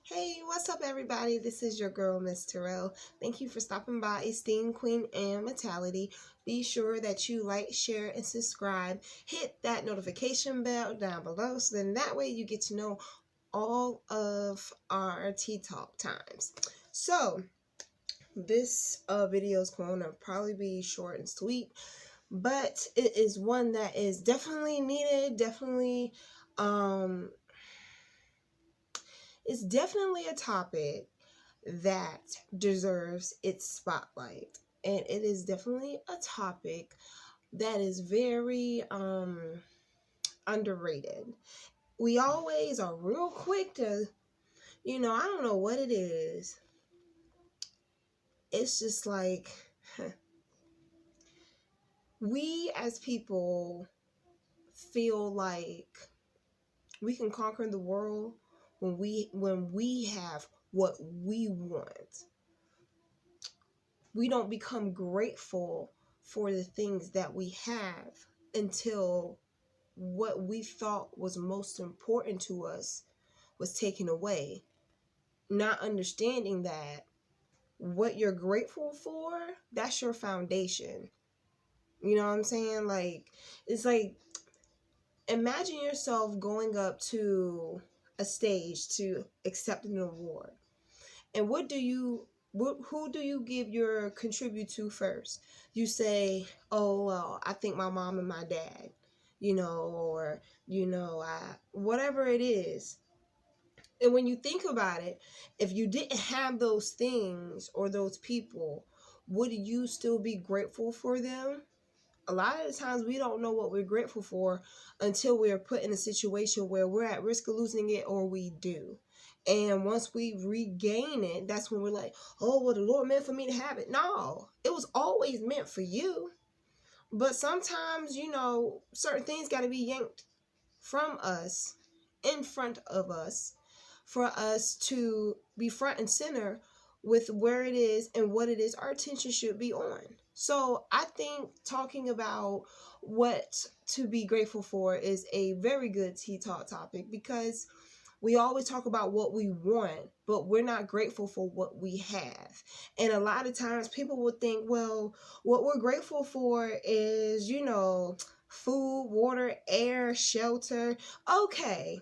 Hey, what's up, everybody? This is your girl, Miss Terrell. Thank you for stopping by Esteemed Queen and Mentality. Be sure that you like, share, and subscribe. Hit that notification bell down below so then that way you get to know all of our tea talk times. So, this video is going to probably be short and sweet, but it is one that is definitely needed, it's definitely a topic that deserves its spotlight. And it is definitely a topic that is very underrated. We always are real quick to, I don't know what it is. It's just like we as people feel like we can conquer the world when we have what we want. We don't become grateful for the things that we have until what we thought was most important to us was taken away. Not understanding that what you're grateful for, that's your foundation. You know what I'm saying? Like, it's like, imagine yourself going up to a stage to accept an award. And who do you give your contribute to first? You say, oh, well, I think my mom and my dad, or, whatever it is. And when you think about it, if you didn't have those things or those people, would you still be grateful for them? A lot of the times we don't know what we're grateful for until we're put in a situation where we're at risk of losing it, or we do. And once we regain it, that's when we're like, oh, well, the Lord meant for me to have it. No, it was always meant for you. But sometimes, certain things got to be yanked from us, in front of us, for us to be front and center with where it is and what it is our attention should be on. So I think talking about what to be grateful for is a very good tea talk topic, because we always talk about what we want, but we're not grateful for what we have. And a lot of times people will think, well, what we're grateful for is, food, water, air, shelter. Okay,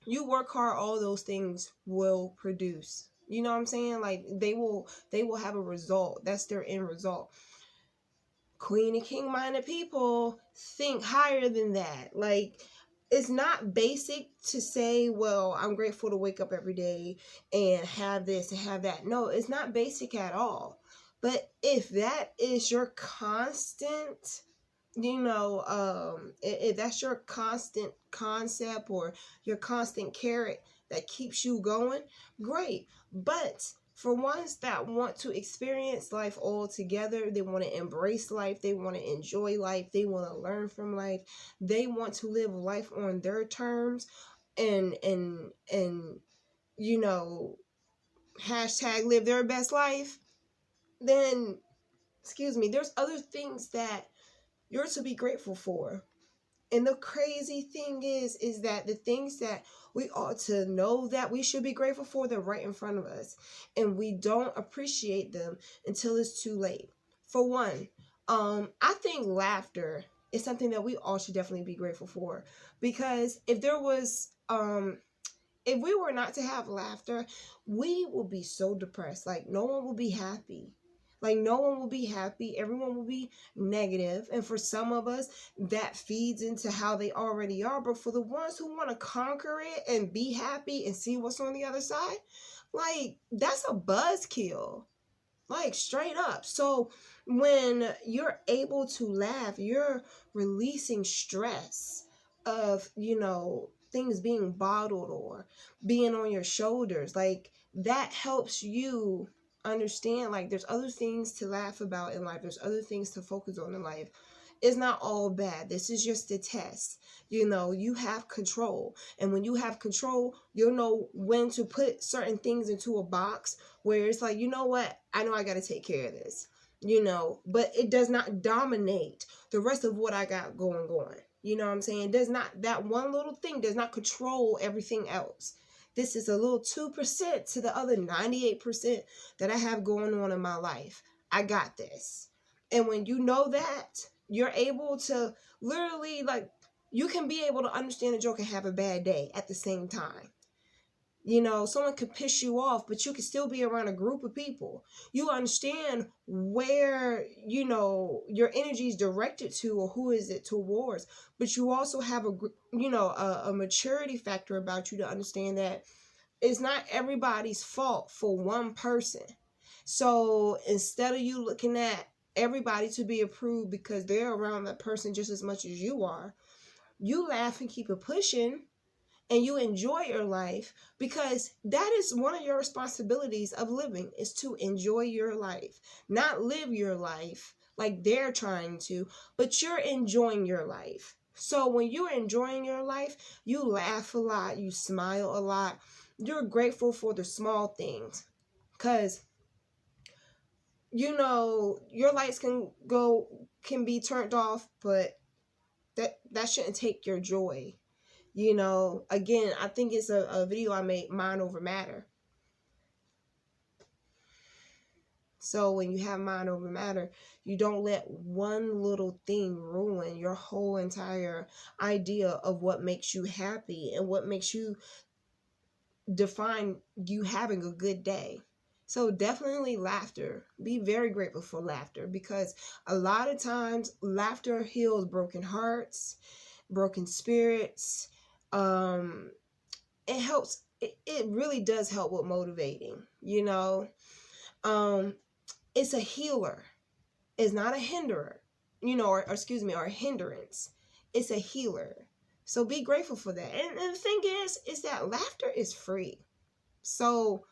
you work hard, all those things will produce. You know what I'm saying? Like they will have a result. That's their end result. Queen and king minded people think higher than that. Like, it's not basic to say, well, I'm grateful to wake up every day and have this and have that. No, it's not basic at all. But if that is your constant, if that's your constant concept or your constant carrot that keeps you going, great. But for ones that want to experience life all together, they want to embrace life, they want to enjoy life, they want to learn from life, they want to live life on their terms, and hashtag live their best life, then, there's other things that you're to be grateful for. And the crazy thing is that the things that we ought to know that we should be grateful for, they're right in front of us. And we don't appreciate them until it's too late. For one, I think laughter is something that we all should definitely be grateful for. Because if we were not to have laughter, we will be so depressed. Like, no one will be happy. Everyone will be negative. And for some of us, that feeds into how they already are. But for the ones who want to conquer it and be happy and see what's on the other side, like, that's a buzzkill. Like, straight up. So when you're able to laugh, you're releasing stress of, things being bottled or being on your shoulders. Like, that helps you understand, like, there's other things to laugh about in life. There's other things to focus on in life. It's not all bad. This is just a test. You have control. And when you have control, you'll know when to put certain things into a box where it's like, you know what? I know I got to take care of this, but it does not dominate the rest of what I got going. You know what I'm saying? That one little thing does not control everything else. This is a little 2% to the other 98% that I have going on in my life. I got this. And when you know that, you're able to literally, like, you can be able to understand a joke and have a bad day at the same time. You know, someone could piss you off, but you can still be around a group of people. You understand where, you know, your energy is directed to, or who is it towards. But you also have a maturity factor about you to understand that it's not everybody's fault for one person. So instead of you looking at everybody to be approved because they're around that person just as much as you are, you laugh and keep it pushing, and you enjoy your life, because that is one of your responsibilities of living, is to enjoy your life, not live your life like they're trying to, but you're enjoying your life. So when you're enjoying your life, you laugh a lot, you smile a lot, you're grateful for the small things, because you know your lights can be turned off, but that shouldn't take your joy. You know, again, I think it's a video I made, mind over matter. So when you have mind over matter, you don't let one little thing ruin your whole entire idea of what makes you happy and what makes you define you having a good day. So definitely laughter. Be very grateful for laughter, because a lot of times laughter heals broken hearts, broken spirits. It helps. It really does help with motivating, you know. It's a healer. It's not a hinderer, you know, or a hindrance. It's a healer. So be grateful for that. And the thing is that laughter is free. So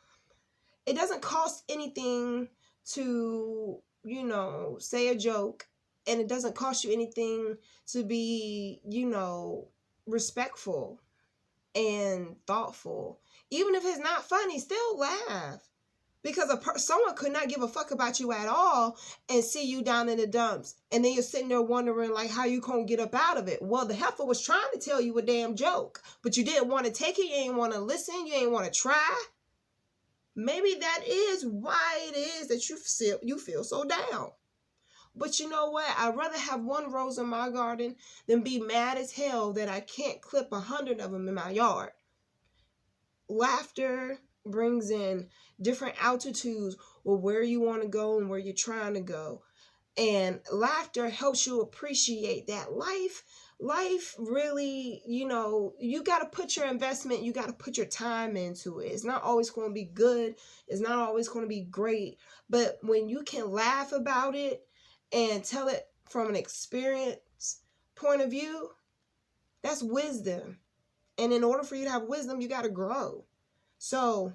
it doesn't cost anything to, you know, say a joke, and it doesn't cost you anything to be, you know, respectful and thoughtful. Even if it's not funny, still laugh, because someone could not give a fuck about you at all and see you down in the dumps, and then you're sitting there wondering like how you gonna get up out of it. Well, the heifer was trying to tell you a damn joke, but you didn't want to take it, you ain't want to listen, you ain't want to try. Maybe that is why it is that you feel so down. But you know what? I'd rather have one rose in my garden than be mad as hell that I can't clip 100 of them in my yard. Laughter brings in different altitudes with where you want to go and where you're trying to go. And laughter helps you appreciate that life really, you know, you got to put your investment, you got to put your time into it. It's not always going to be good. It's not always going to be great. But when you can laugh about it and tell it from an experience point of view, that's wisdom. And in order for you to have wisdom, you got to grow. So,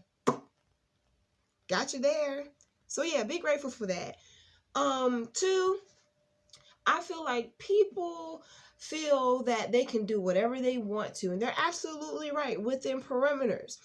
got you there. So yeah, be grateful for that. Two, I feel like people feel that they can do whatever they want to, and they're absolutely right within perimeters.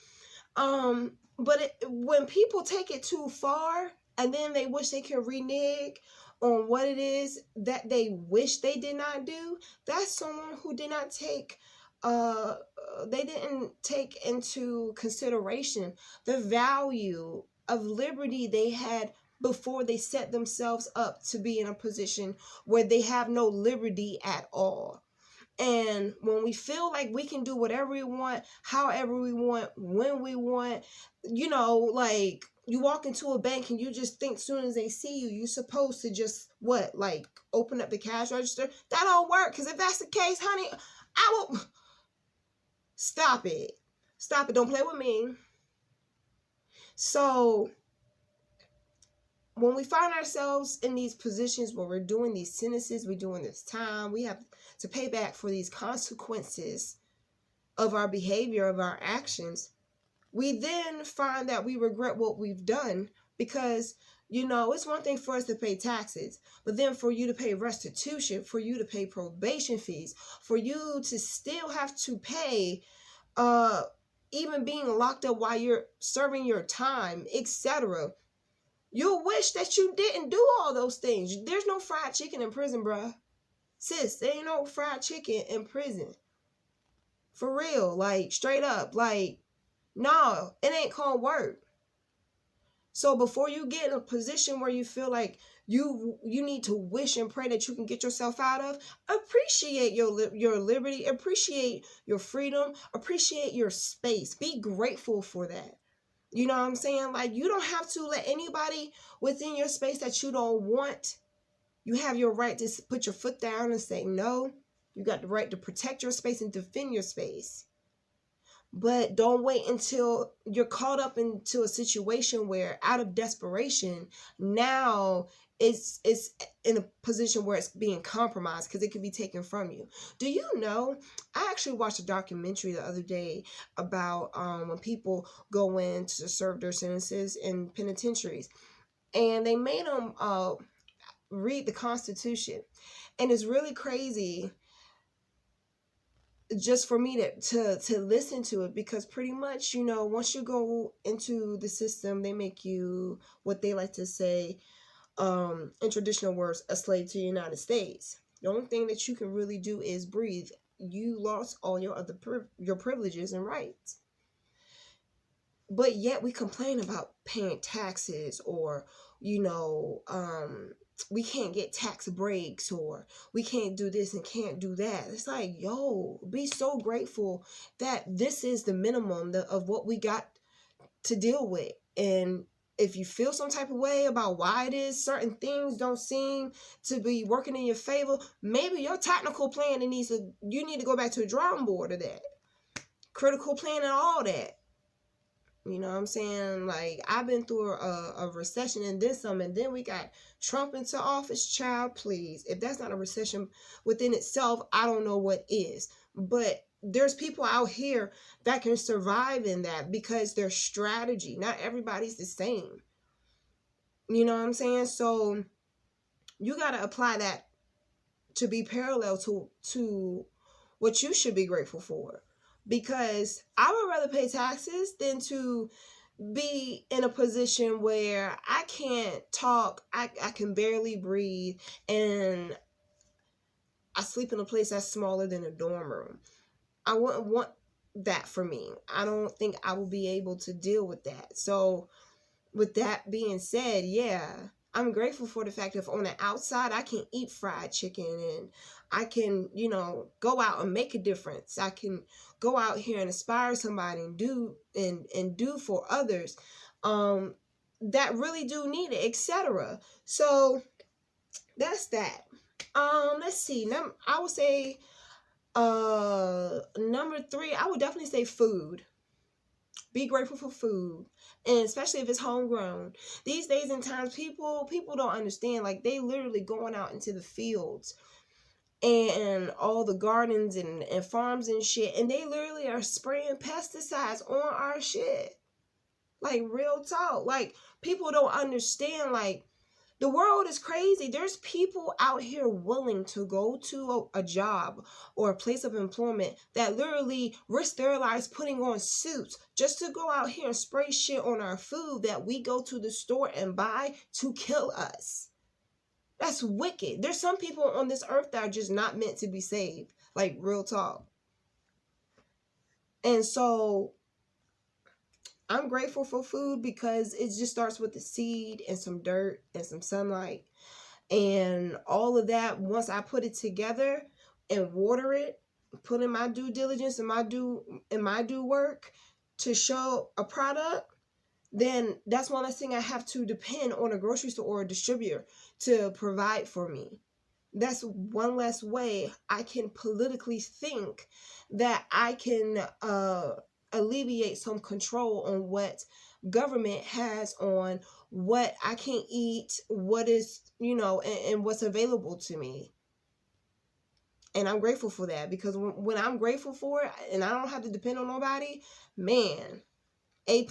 But when people take it too far, and then they wish they could renege on what it is that they wish they did not do, that's someone who did not take they didn't take into consideration the value of liberty they had before they set themselves up to be in a position where they have no liberty at all. And when we feel like we can do whatever we want, however we want, when we want, you know, like you walk into a bank and you just think as soon as they see you, you're supposed to just like open up the cash register. That don't work, because if that's the case, honey, I will stop it. Don't play with me. So when we find ourselves in these positions where we're doing these sentences, we're doing this time, we have to pay back for these consequences of our behavior, of our actions, we then find that we regret what we've done, because, you know, it's one thing for us to pay taxes, but then for you to pay restitution, for you to pay probation fees, for you to still have to pay even being locked up while you're serving your time, etc. You'll wish that you didn't do all those things. There's no fried chicken in prison, bruh. Sis, there ain't no fried chicken in prison. For real, like straight up, like No, it ain't gonna work. So before you get in a position where you feel like you need to wish and pray that you can get yourself out of, appreciate your liberty, appreciate your freedom, appreciate your space. Be grateful for that. You know what I'm saying? Like, you don't have to let anybody within your space that you don't want. You have your right to put your foot down and say no. You got the right to protect your space and defend your space. But don't wait until you're caught up into a situation where, out of desperation, now it's in a position where it's being compromised because it could be taken from you. Do you know, I actually watched a documentary the other day about when people go in to serve their sentences in penitentiaries, and they made them read the Constitution. And it's really crazy just for me to listen to it, because pretty much, you know, once you go into the system, they make you, what they like to say, in traditional words, a slave to the United States. The only thing that you can really do is breathe. You lost all your other your privileges and rights. But yet we complain about paying taxes, or, you know, we can't get tax breaks, or we can't do this and can't do that. It's like, yo, be so grateful that this is the minimum of what we got to deal with. And if you feel some type of way about why it is certain things don't seem to be working in your favor, maybe your technical planning you need to go back to the drawing board of that. Critical planning, all that. You know what I'm saying? Like, I've been through a recession and then some, and then we got Trump into office. Child, please. If that's not a recession within itself, I don't know what is. But there's people out here that can survive in that because their strategy. Not everybody's the same. You know what I'm saying? So you got to apply that to be parallel to what you should be grateful for. Because I would rather pay taxes than to be in a position where I can't talk, I can barely breathe, and I sleep in a place that's smaller than a dorm room. I wouldn't want that for me. I don't think I will be able to deal with that. So with that being said, yeah, I'm grateful for the fact that on the outside, I can eat fried chicken, and I can, you know, go out and make a difference. I can go out here and inspire somebody and do for others that really do need it, etc. So that's that. Let's see. I would say number 3, I would definitely say food. Be grateful for food, and especially if it's homegrown. These days and times, people don't understand. Like, they literally going out into the fields and all the gardens and farms and shit, and they literally are spraying pesticides on our shit. Like, real talk. Like, people don't understand. Like, the world is crazy. There's people out here willing to go to a job or a place of employment that literally risk their lives putting on suits just to go out here and spray shit on our food that we go to the store and buy to kill us. That's wicked. There's some people on this earth that are just not meant to be saved. Like, real talk. And so I'm grateful for food because it just starts with the seed and some dirt and some sunlight. And all of that, once I put it together and water it, put in my due diligence and my due work to show a product, then that's one less thing I have to depend on a grocery store or a distributor to provide for me. That's one less way I can politically think that I can alleviate some control on what government has on what I can eat, what is, you know, and what's available to me. And I'm grateful for that, because when I'm grateful for it and I don't have to depend on nobody, man, A+.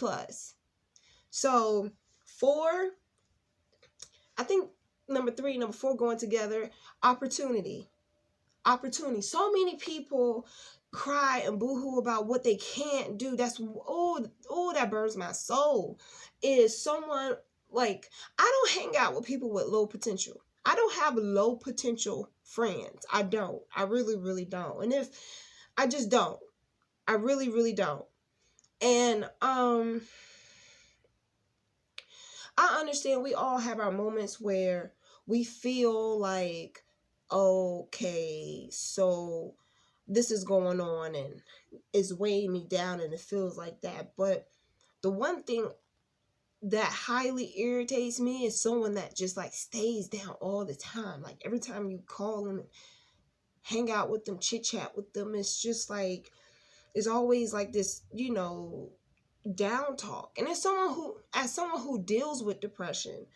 So 4, I think number 3, number 4 going together, opportunity. So many people cry and boohoo about what they can't do. That's, that burns my soul. Is someone, like, I don't hang out with people with low potential. I don't have low potential friends. I don't. I really, really don't. And if I just don't. I really, really don't. And I understand we all have our moments where we feel like, okay, so this is going on and it's weighing me down and it feels like that. But the one thing that highly irritates me is someone that just like stays down all the time. Like every time you call them, hang out with them, chit chat with them, it's just like, it's always like this, down talk. And as someone who deals with depression,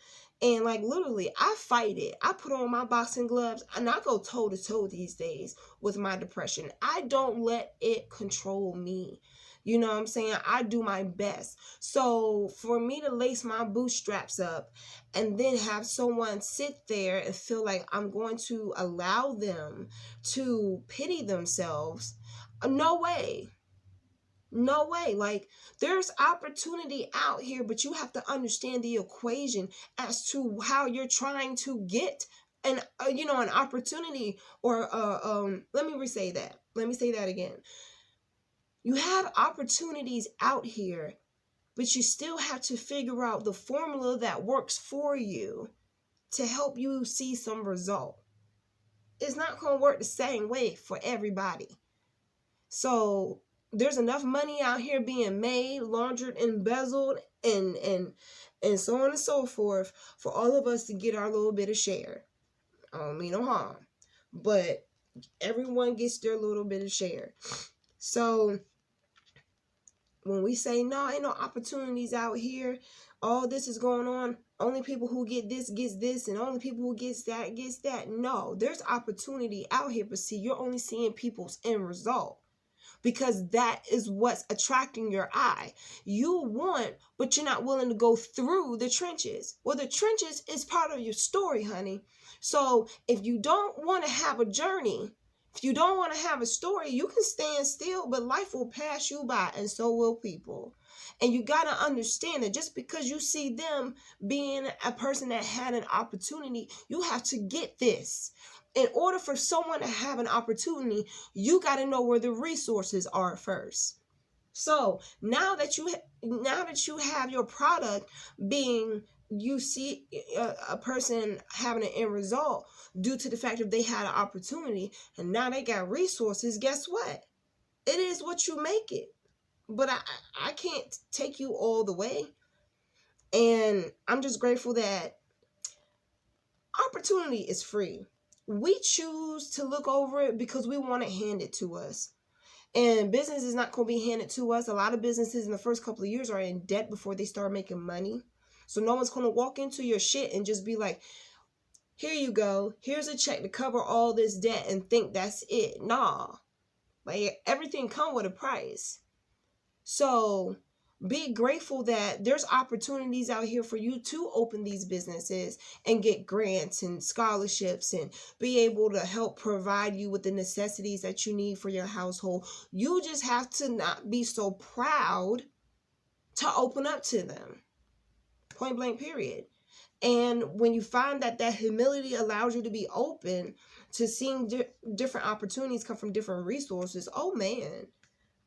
and like literally I fight it, I put on my boxing gloves and I go toe to toe these days with my depression. I don't let it control me. You know what I'm saying? I do my best. So for me to lace my bootstraps up and then have someone sit there and feel like I'm going to allow them to pity themselves, no way. No way. Like, there's opportunity out here, but you have to understand the equation as to how you're trying to get an opportunity, or let me say that again. You have opportunities out here, but you still have to figure out the formula that works for you to help you see some result. It's not going to work the same way for everybody. So there's enough money out here being made, laundered, embezzled, and so on and so forth for all of us to get our little bit of share. I don't mean no harm, but everyone gets their little bit of share. So when we say no, ain't no opportunities out here, all this is going on, only people who get this gets this, and only people who gets that. No, there's opportunity out here, but see, you're only seeing people's end result, because that is what's attracting your eye. You want, but you're not willing to go through the trenches. Well, the trenches is part of your story, honey. So if you don't want to have a journey, if you don't want to have a story, you can stand still, but life will pass you by, and so will people. And you got to understand that just because you see them being a person that had an opportunity, you have to get this. In order for someone to have an opportunity, you got to know where the resources are first. So now that you have your product being, you see a person having an end result due to the fact that they had an opportunity, and now they got resources. Guess what? It is what you make it. But I can't take you all the way. And I'm just grateful that opportunity is free. We choose to look over it because we want it handed to us. And business is not going to be handed to us. A lot of businesses in the first couple of years are in debt before they start making money. So no one's going to walk into your shit and just be like, here you go, here's a check to cover all this debt, and think that's it. Nah. Like, everything comes with a price. So be grateful that there's opportunities out here for you to open these businesses and get grants and scholarships and be able to help provide you with the necessities that you need for your household. You just have to not be so proud to open up to them. Point blank, period. And when you find that humility allows you to be open to seeing different opportunities come from different resources, oh man,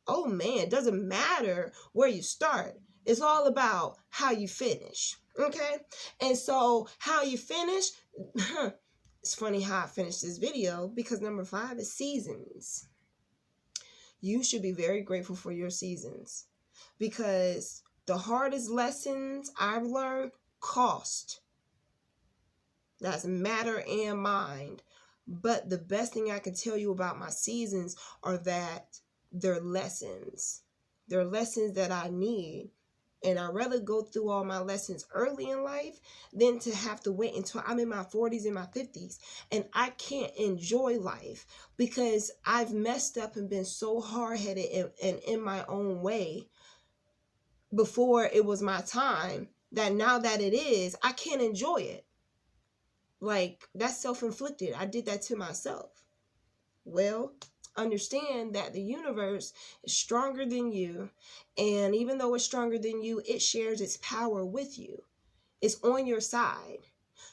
it doesn't matter where you start. It's all about how you finish. Okay? And so how you finish, it's funny how I finished this video, because number 5 is seasons. You should be very grateful for your seasons, because the hardest lessons I've learned cost. That's matter and mind. But the best thing I can tell you about my seasons are that they're lessons. They're lessons that I need. And I'd rather go through all my lessons early in life than to have to wait until I'm in my 40s and my 50s. And I can't enjoy life because I've messed up and been so hard-headed and in my own way before it was my time, that now that it is, I can't enjoy it. Like, that's self-inflicted. I did that to myself. Well, understand that the universe is stronger than you, and even though it's stronger than you, it shares its power with you. It's on your side.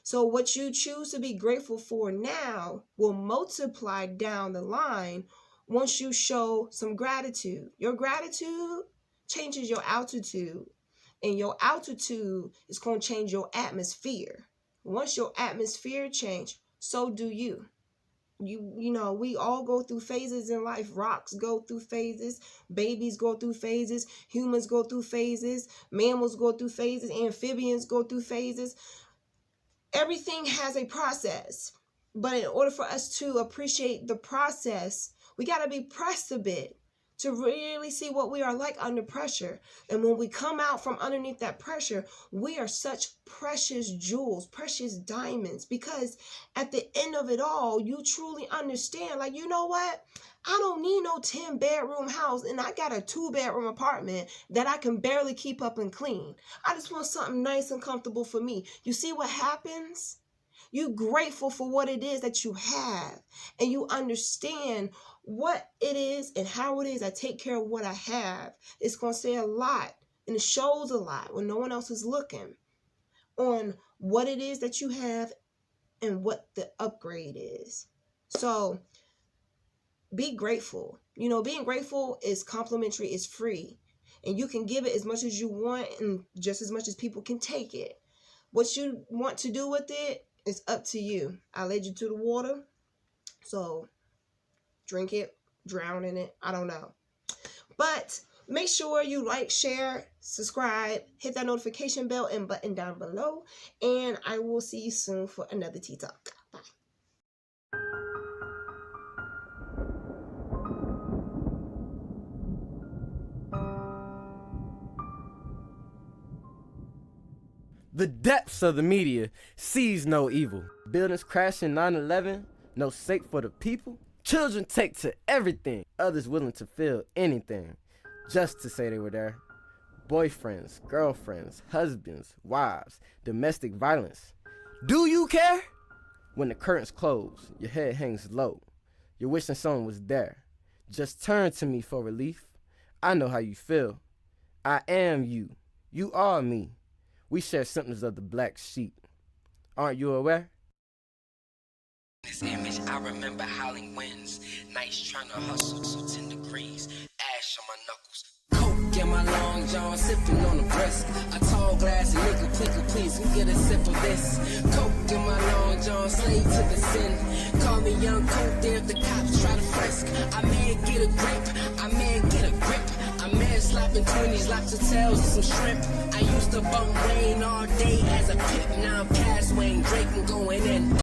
So what you choose to be grateful for now will multiply down the line once you show some gratitude. Your gratitude changes your altitude. And your altitude is going to change your atmosphere. Once your atmosphere change, so do you. You know, we all go through phases in life. Rocks go through phases. Babies go through phases. Humans go through phases. Mammals go through phases. Amphibians go through phases. Everything has a process. But in order for us to appreciate the process, we got to be pressed a bit to really see what we are like under pressure. And when we come out from underneath that pressure, we are such precious jewels, precious diamonds, because at the end of it all, you truly understand, like, you know what? I don't need no 10-bedroom house, and I got a 2-bedroom apartment that I can barely keep up and clean. I just want something nice and comfortable for me. You see what happens? You're grateful for what it is that you have, and you understand what it is and how it is I take care of what I have. It's going to say a lot, and it shows a lot when no one else is looking on what it is that you have and what the upgrade is. So be grateful. You know, being grateful is complimentary, it's free, and you can give it as much as you want and just as much as people can take it. What you want to do with it, it's up to you. I led you to the water, so drink it, drown in it. I don't know. But make sure you like, share, subscribe, hit that notification bell and button down below. And I will see you soon for another Tea Talk. Bye. The depths of the media sees no evil. Buildings crashing 9/11, no sake for the people. Children take to everything. Others willing to feel anything just to say they were there. Boyfriends, girlfriends, husbands, wives, domestic violence. Do you care? When the curtains close, your head hangs low. You're wishing someone was there. Just turn to me for relief. I know how you feel. I am you. You are me. We share symptoms of the black sheep. Aren't you aware? This image, I remember howling winds, nights trying to hustle to 10 degrees, ash on my knuckles. Coke in my long john, sipping on the brisk. A tall glass, nigga, please, we get a sip of this. Coke in my long john, slave to the sin. Call me young Coke there if the cops try to frisk. I may get a grip, I may get a grip. I may slapping 20s, lobster tails, and some shrimp. I used to bump Wayne all day as a pimp, now I'm past Wayne, Drake and going in.